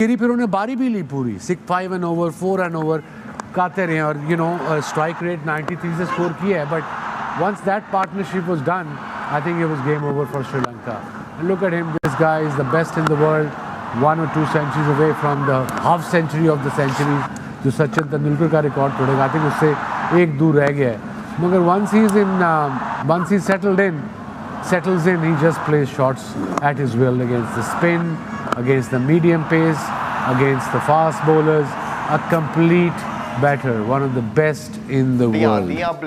गिरी, फिर उन्हें बारी भी ली पूरी, 5 एन ओवर 4 एन ओवर काते रहे और स्ट्राइक रेट 93 से स्कोर किया है, but once that partnership was done I think it was game over for Sri Lanka. Look at him, this guy is the best in the world, 1 or 2 centuries away from the half century of the centuries जो सचिन तेंदुलकर का record तोड़ेगा. I think उससे एक दूर रह गया है, मगर once he's settles in, he just plays shots at his will against the spin, against the medium pace, against the fast bowlers. A complete batter, one of the best in the world. आप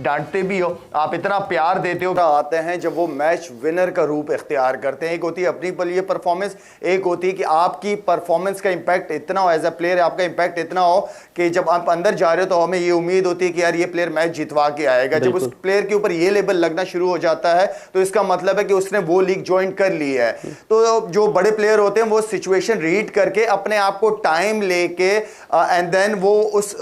डांटते भी हो, आप इतना प्यार देते हो, आते हैं जब वो मैच विनर का रूप इख्तियार करते हैं. एक होती है अपनी पर ये परफॉर्मेंस, एक होती है कि आपकी परफॉर्मेंस का इंपैक्ट इतना हो, एज अ प्लेयर आपका इंपैक्ट इतना हो कि जब आप अंदर जा रहे हो तो हमें ये उम्मीद होती है कि यार ये प्लेयर मैच जितवा के आएगा. जब उस प्लेयर के ऊपर ये लेबल लगना शुरू हो जाता है तो इसका मतलब है कि उसने वो लीग ज्वाइन कर ली है. तो जो बड़े प्लेयर होते हैं वो सिचुएशन रीड करके अपने आप को टाइम लेके एंड देन वो उस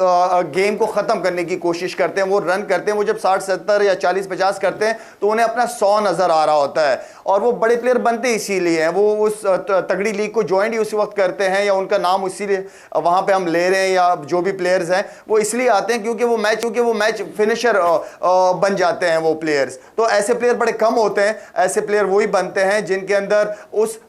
गेम को खत्म करने की कोशिश करते हैं. वो रन करते हैं, वो जब 60-70 या 40-50 करते हैं तो उन्हें अपना 100 नजर आ रहा होता है. और वो बड़े प्लेयर बनते इसीलिए हैं, वो उस तगड़ी लीग को ज्वाइन ही उसी वक्त करते हैं, या उनका नाम इसीलिए वहां पे हम ले रहे हैं, या जो भी प्लेयर्स हैं वो इसलिए आते हैं क्योंकि वो मैच फिनिशर बन जाते हैं वो प्लेयर्स. तो ऐसे प्लेयर बड़े कम होते हैं. ऐसे प्लेयर वही बनते हैं जिनके अंदर उस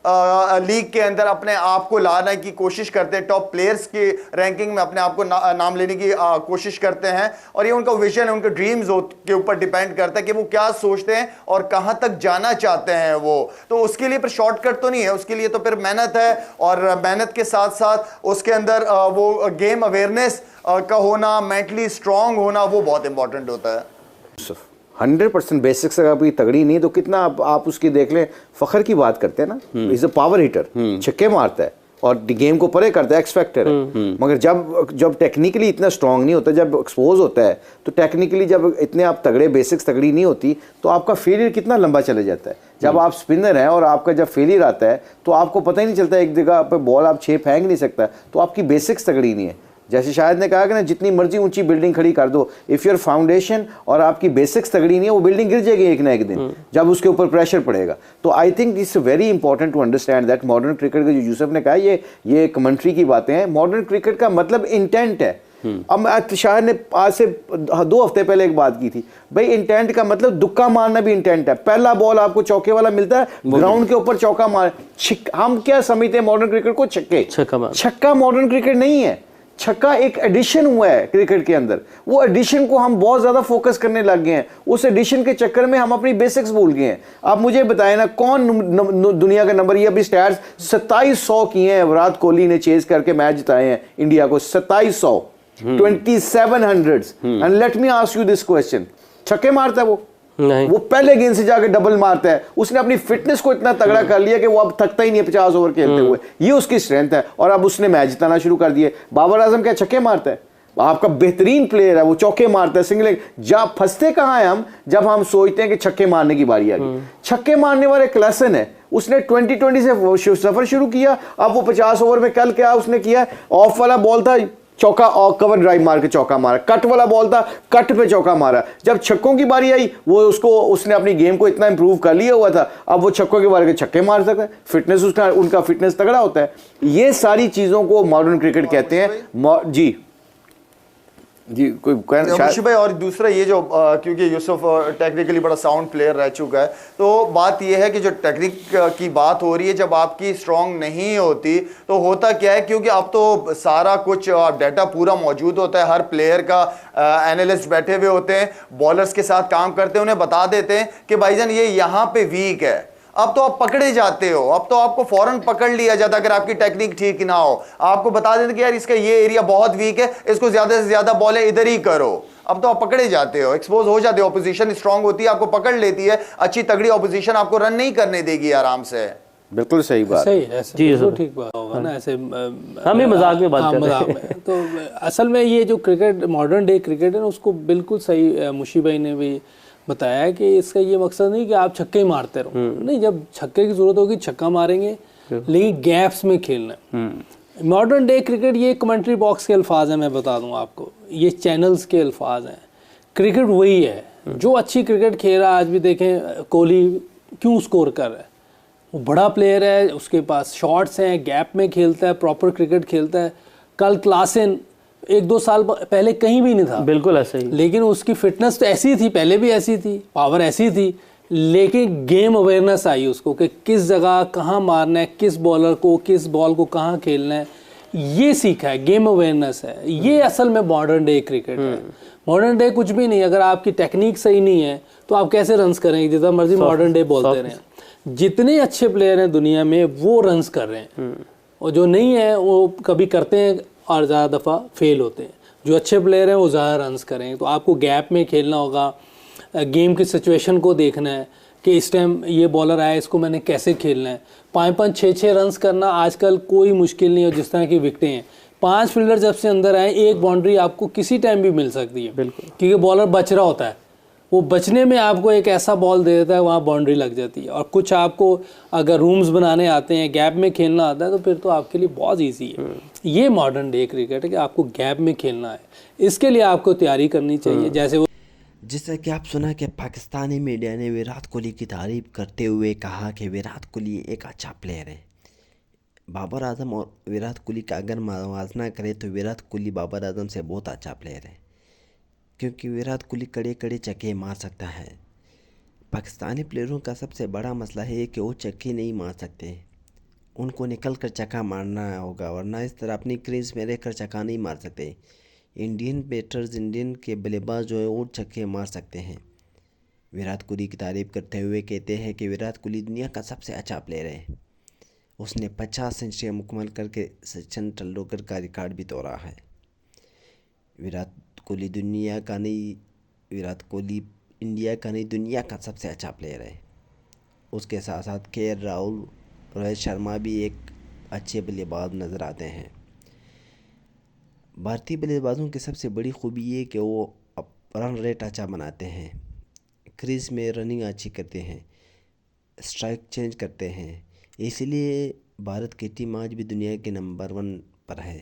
लीग के अंदर अपने आप को लाने की कोशिश करते हैं, टॉप प्लेयर्स की रैंकिंग में अपने आप को नाम लेने की कोशिश करते हैं. और ये उनका विजन है, उनके ड्रीम्स के ऊपर डिपेंड करता है कि वो क्या सोचते हैं और कहां तक जाना चाहते हैं वो. तो उसके लिए फिर शॉर्टकट तो नहीं है, उसके लिए तो फिर मेहनत है, और मेहनत के साथ साथ उसके अंदर वो गेम अवेयरनेस का होना, मेंटली स्ट्रांग होना, वो बहुत इंपॉर्टेंट होता है. 100% बेसिक्स अगर आपकी तगड़ी नहीं तो कितना आप उसकी देख लें, फखर की बात करते हैं ना, इज अ पावर हिटर, छक्के मारता है और गेम को परे करता है, एक्स फैक्टर है. मगर जब टेक्निकली इतना स्ट्रांग नहीं होता, जब एक्सपोज होता है तो टेक्निकली जब इतने आप तगड़े, बेसिक्स तगड़ी नहीं होती तो आपका फेलियर कितना लंबा चले जाता है. जब आप स्पिनर हैं और आपका जब फेलियर आता है तो आपको पता ही नहीं चलता, एक जगह पे बॉल आप 6 फेंक नहीं सकता, तो आपकी बेसिक्स तगड़ी नहीं है. जैसे शायद ने कहा कि ना, जितनी मर्जी ऊंची बिल्डिंग खड़ी कर दो, इफ़ योर फाउंडेशन और आपकी बेसिक्स तगड़ी नहीं है, वो बिल्डिंग गिर जाएगी एक ना एक दिन जब उसके ऊपर प्रेशर पड़ेगा. तो I think it's very important to understand that modern cricket का, जो यूसुफ ने कहा, ये कमेंट्री की बातें हैं. मॉडर्न क्रिकेट का मतलब इंटेंट है. अब शायद ने आज से 2 हफ्ते पहले एक बात की थी, भाई इंटेंट का मतलब दुक्का मारना भी इंटेंट है. पहला बॉल आपको चौके वाला मिलता है, ग्राउंड के ऊपर चौका मार. हम क्या समझते हैं मॉडर्न क्रिकेट को? छक्का मॉडर्न क्रिकेट नहीं है. छक्का एक एडिशन हुआ है क्रिकेट के अंदर. वो एडिशन को हम बहुत ज्यादा फोकस करने लग गए हैं. उस एडिशन के चक्कर में हम अपनी बेसिक्स भूल गए हैं. आप मुझे बताएं ना, कौन दुनिया का नंबर, ये अभी स्टैट्स 2700 किए हैं विराट कोहली ने चेज करके मैच जिताए हैं इंडिया को. 2700, 2700. And let me ask you this question, छक्के मारता है वो नहीं, वो पहले गेंद से जाके डबल मारता है. उसने अपनी फिटनेस को इतना तगड़ा कर लिया कि वो अब थकता ही नहीं है 50 ओवर खेलते हुए. ये उसकी स्ट्रेंथ है. और अब उसने मैच जिताना शुरू कर दिए. बाबर आजम क्या छक्के मारता है? आपका बेहतरीन प्लेयर है, वो चौके मारता है, सिंगल. जब फंसते कहां है हम, जब हम सोचते हैं कि छक्के मारने की बारी आ गई. छक्के मारने वाला एक लेसन है. उसने 2020 से सफर शुरू किया. अब वो 50 ओवर में कल क्या उसने किया, ऑफ वाला बॉल था, चौका और कवर ड्राइव मार के चौका मारा. कट वाला बॉल था, कट पे चौका मारा. जब छक्कों की बारी आई, उसने अपनी गेम को इतना इंप्रूव कर लिया हुआ था, अब वो छक्कों के बारे के छक्के मार सकता है. फिटनेस उनका फिटनेस तगड़ा होता है. ये सारी चीजों को मॉडर्न क्रिकेट कहते हैं. जी कोई भाई. और दूसरा ये जो क्योंकि यूसुफ टेक्निकली बड़ा साउंड प्लेयर रह चुका है, तो बात ये है कि जो टेक्निक की बात हो रही है, जब आपकी स्ट्रांग नहीं होती तो होता क्या है, क्योंकि अब तो सारा कुछ डाटा पूरा मौजूद होता है, हर प्लेयर का एनालिस्ट बैठे हुए होते हैं, बॉलर्स के साथ काम करते हैं, उन्हें बता देते हैं कि भाईजान ये यहाँ पे वीक है. अब तो आप पकड़े जाते हो, अब तो आपको फौरन पकड़ लिया जाता अगर आपकी टेक्निक ठीक ना हो. आपको बता देते कि यार इसका ये एरिया बहुत वीक है, इसको ज्यादा से ज्यादा बॉल इधर ही करो. अब तो आप पकड़े जाते हो, एक्सपोज हो जाते हो. ऑपोजिशन स्ट्रांग होती है, आपको पकड़ लेती है. अच्छी तगड़ी ऑपोजिशन आपको रन नहीं करने देगी आराम से. बिल्कुल सही बात. सही है जी, तो ठीक बात होगा ना. ऐसे हम ही मजाक में बात कर रहे हैं. तो असल में ये जो क्रिकेट, मॉडर्न डे क्रिकेट है ना, उसको बिल्कुल सही मुशी भाई ने भी बताया है कि इसका ये मकसद नहीं कि आप छक्के ही मारते रहो. नहीं, जब छक्के की जरूरत होगी छक्का मारेंगे, लेकिन गैप्स में खेलना. मॉडर्न डे क्रिकेट ये कमेंट्री बॉक्स के अल्फाज हैं, मैं बता दूं आपको, ये चैनल्स के अल्फाज हैं. क्रिकेट वही है जो अच्छी क्रिकेट खेल रहा है. आज भी देखें कोहली क्यों स्कोर कर रहा है, वो बड़ा प्लेयर है, उसके पास शॉट्स हैं, गैप में खेलता है, प्रॉपर क्रिकेट खेलता है। कल क्लासन 1-2 साल पहले कहीं भी नहीं था, बिल्कुल ऐसा ही, लेकिन उसकी फिटनेस तो ऐसी थी, पहले भी ऐसी थी, पावर ऐसी थी, लेकिन गेम अवेयरनेस आई उसको कि किस जगह कहाँ मारना है, किस बॉलर को, किस बॉल को कहाँ खेलना है, ये सीखा है, गेम अवेयरनेस है। ये असल में मॉडर्न डे क्रिकेट है। मॉडर्न डे कुछ भी नहीं, अगर आपकी टेक्निक सही नहीं है तो आप कैसे रन्स करेंगे, जितना मर्जी मॉडर्न डे बोलते रहें। जितने अच्छे प्लेयर हैं दुनिया में वो रन्स कर रहे हैं, और जो नहीं है वो कभी करते हैं और ज़्यादा दफ़ा फेल होते हैं। जो अच्छे प्लेयर हैं वो ज़्यादा रन्स करें। तो आपको गैप में खेलना होगा, गेम की सिचुएशन को देखना है कि इस टाइम ये बॉलर आया, इसको मैंने कैसे खेलना है। 5-5, 6-6 रन्स करना आजकल कोई मुश्किल नहीं है। जिस तरह की विकेटें हैं, 5 फील्डर जब से अंदर आए, एक बाउंड्री आपको किसी टाइम भी मिल सकती है, बिल्कुल, क्योंकि बॉलर बच रहा होता है। वो बचने में आपको एक ऐसा बॉल दे देता है, वहाँ बाउंड्री लग जाती है। और कुछ आपको अगर रूम्स बनाने आते हैं, गैप में खेलना आता है, तो फिर तो आपके लिए बहुत ईजी है। ये मॉडर्न डे क्रिकेट है कि आपको गैप में खेलना है, इसके लिए आपको तैयारी करनी चाहिए। जैसे वो जैसा कि आप सुना कि पाकिस्तानी मीडिया ने विराट कोहली की तारीफ करते हुए कहा कि विराट कोहली एक अच्छा प्लेयर है। बाबर आजम और विराट कोहली का अगर मुआवजा करें तो विराट कोहली बाबर आजम से बहुत अच्छा प्लेयर है, क्योंकि विराट कोहली कड़े कड़े छक्के मार सकता है। पाकिस्तानी प्लेयरों का सबसे बड़ा मसला है कि वो छक्के नहीं मार सकते, उनको निकल कर छक्का मारना होगा, वरना इस तरह अपनी क्रीज में रहकर छक्का नहीं मार सकते। इंडियन बैटर्स, इंडियन के बल्लेबाज जो है वो छक्के मार सकते हैं। विराट कोहली की तारीफ करते हुए कहते हैं कि विराट कोहली दुनिया का सबसे अच्छा प्लेयर है। उसने 50 सेंचुरी मुकम्मल करके सचिन तेंदुलकर का रिकॉर्ड भी तोड़ा है। विराट कोहली विराट कोहली इंडिया का नहीं दुनिया का सबसे अच्छा प्लेयर है। उसके साथ साथ के राहुल, रोहित शर्मा भी एक अच्छे बल्लेबाज नज़र आते हैं। भारतीय बल्लेबाजों की सबसे बड़ी खूबी ये कि वो रन रेट अच्छा बनाते हैं, क्रीज में रनिंग अच्छी करते हैं, स्ट्राइक चेंज करते हैं। इसलिए भारत की टीम आज भी दुनिया के नंबर 1 पर है।